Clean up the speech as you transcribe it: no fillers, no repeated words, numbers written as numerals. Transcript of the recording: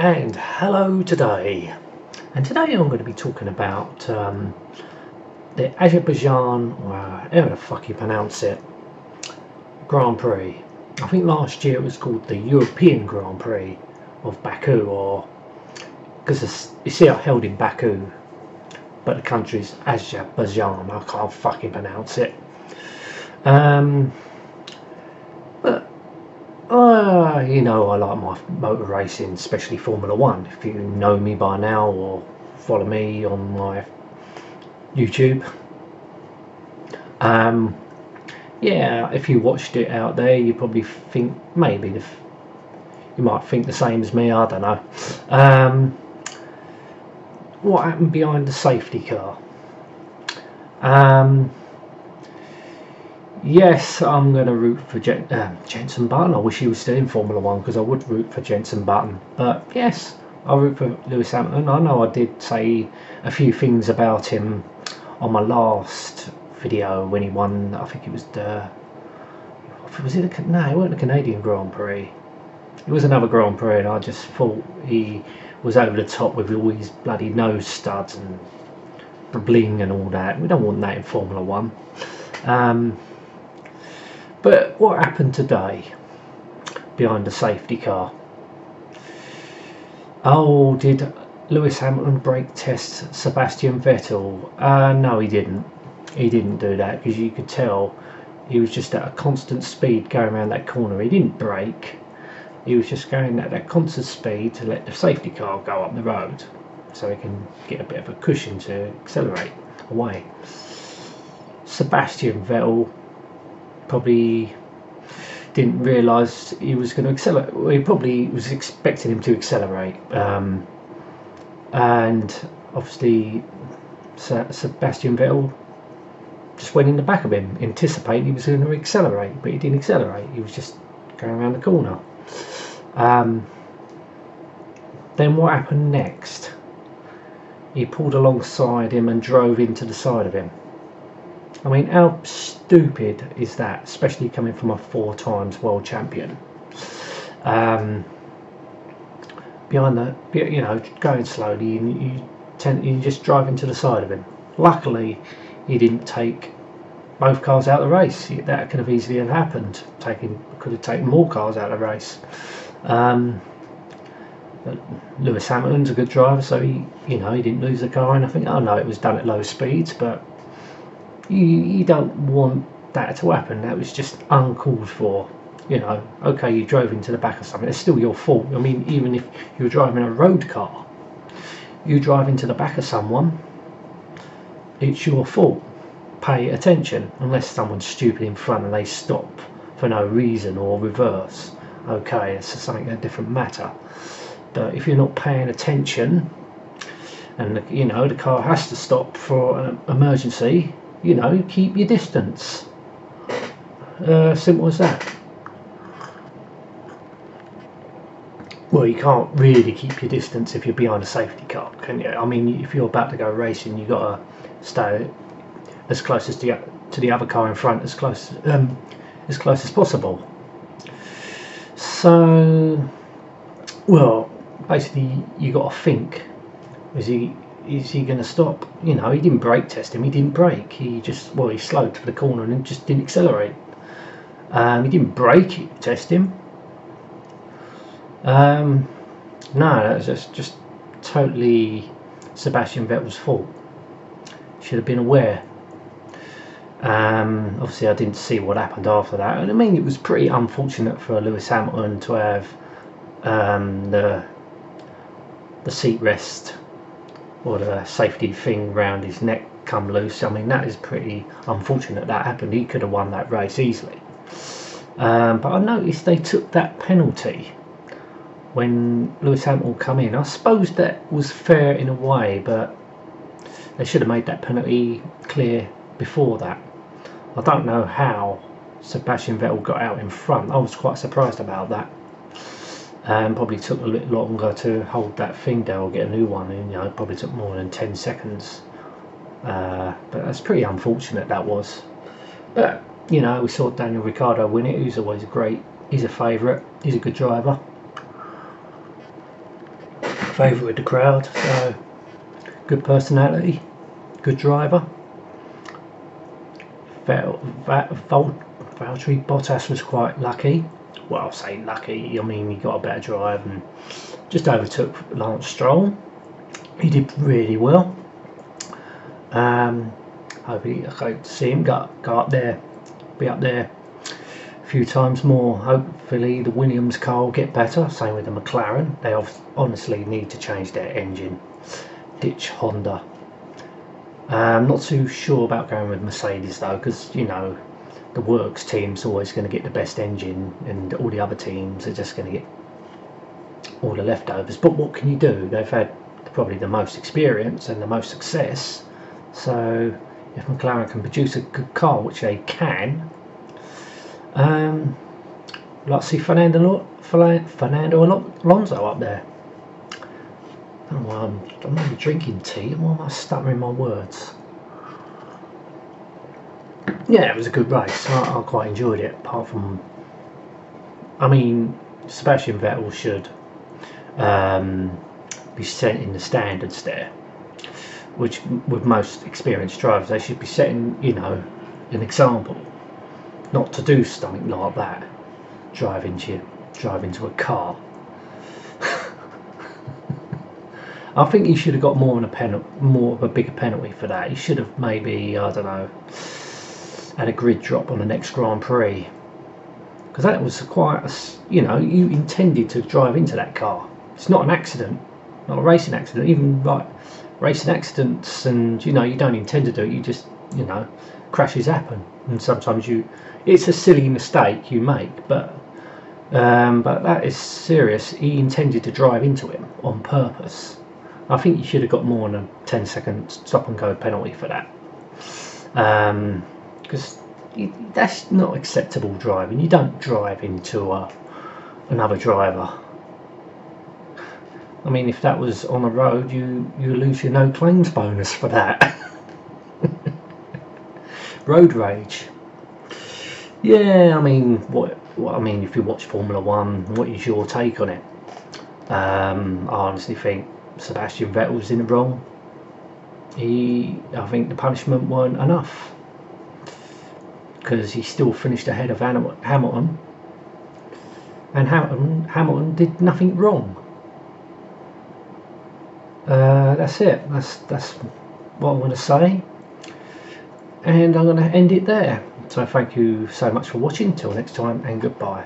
And hello today. And today I'm going to be talking about the Azerbaijan, or however the fuck you pronounce it, Grand Prix. I think last year it was called the European Grand Prix of Baku, or because it's here held in Baku, but the country's Azerbaijan. I can't fucking pronounce it. You know, I like my motor racing, especially Formula 1. If you know me by now or follow me on my YouTube. Yeah, if you watched it out there, you probably think, you might think the same as me, I don't know. What happened behind the safety car? Yes, I'm going to root for Jenson Button. I wish he was still in Formula 1 because I would root for Jenson Button. But yes, I'll root for Lewis Hamilton. I know I did say a few things about him on my last video when he won. I think it was it wasn't the Canadian Grand Prix. It was another Grand Prix, and I just thought he was over the top with all his bloody nose studs and bling and all that. We don't want that in Formula 1. But what happened today behind the safety car? Oh, did Lewis Hamilton brake test Sebastian Vettel? No, he didn't. He didn't do that because you could tell he was just at a constant speed going around that corner. He didn't brake. He was just going at that constant speed to let the safety car go up the road so he can get a bit of a cushion to accelerate away. Sebastian Vettel probably didn't realise he was going to accelerate. Well, he probably was expecting him to accelerate, and obviously Sebastian Vettel just went in the back of him, anticipating he was going to accelerate, but he didn't accelerate. He was just going around the corner. Then what happened next? He pulled alongside him and drove into the side of him. I mean, how stupid is that, especially coming from a 4 times world champion? Behind the, you know, going slowly, and you just drive into the side of him. Luckily, he didn't take both cars out of the race. That could have easily happened. Could have taken more cars out of the race. But Lewis Hamilton's a good driver, so he didn't lose the car. And I think, I know it was done at low speeds, but you don't want that to happen. That was just uncalled for. You know, okay, you drove into the back of something, it's still your fault. I mean, even if you're driving a road car, you drive into the back of someone, it's your fault. Pay attention, unless someone's stupid in front and they stop for no reason or reverse. Okay, it's something a different matter. But if you're not paying attention, and the car has to stop for an emergency, keep your distance. Simple as that. Well, you can't really keep your distance if you're behind a safety car, can you? I mean, if you're about to go racing, you've got to stay as close as to the other car in front, as close as possible. So, well, basically, you got to think: is he going to stop? He didn't brake test him. He didn't brake. He slowed to the corner and just didn't accelerate. He didn't brake test him. No, that was just totally Sebastian Vettel's fault. Should have been aware. Obviously, I didn't see what happened after that, and I mean, it was pretty unfortunate for Lewis Hamilton to have the seat rest or the safety thing round his neck come loose. I mean, that is pretty unfortunate that happened. He could have won that race easily. But I noticed they took that penalty when Lewis Hamilton come in. I suppose that was fair in a way, but they should have made that penalty clear before that. I don't know how Sebastian Vettel got out in front. I was quite surprised about that. Probably took a little longer to hold that thing down or get a new one, and it probably took more than 10 seconds. But that's pretty unfortunate, that was. But we saw Daniel Ricciardo win it, who's always great. He's a favourite, he's a good driver. favourite with the crowd, so good personality, good driver. Valtteri Bottas was quite lucky. Well, I'll say lucky, I mean he got a better drive and just overtook Lance Stroll. He did really well. Hope to see him go up there, be up there a few times more. Hopefully the Williams car will get better, same with the McLaren. They honestly need to change their engine, ditch Honda. I'm not too sure about going with Mercedes though, because you know the works team's always going to get the best engine and all the other teams are just going to get all the leftovers. But what can you do? They've had probably the most experience and the most success, so if McLaren can produce a good car, which they can, let's see Fernando Alonso up there. I don't know why I'm only drinking tea, why am I stuttering my words? Yeah, it was a good race. I quite enjoyed it, apart from, I mean, Sebastian Vettel should be setting the standards there, which with most experienced drivers they should be setting, you know, an example, not to do something like that, drive into a car. I think he should have got more of a bigger penalty for that. He should have maybe, I don't know, had a grid drop on the next Grand Prix, because that was quite a, you know, you intended to drive into that car. It's not an accident, not a racing accident. Even like racing accidents, and you know, you don't intend to do it, you just, you know, crashes happen, and sometimes it's a silly mistake you make, but that is serious. He intended to drive into him on purpose. I think you should have got more than a 10-second stop and go penalty for that, because that's not acceptable driving. You don't drive into another driver. I mean, if that was on a road, you lose your no claims bonus for that. Road rage. Yeah, I mean, what I mean, if you watch Formula 1, what is your take on it? I honestly think Sebastian Vettel's in the wrong. I think the punishment weren't enough, because he still finished ahead of Hamilton, and Hamilton did nothing wrong. That's it. That's what I'm going to say, and I'm going to end it there. So thank you so much for watching. Till next time, and goodbye.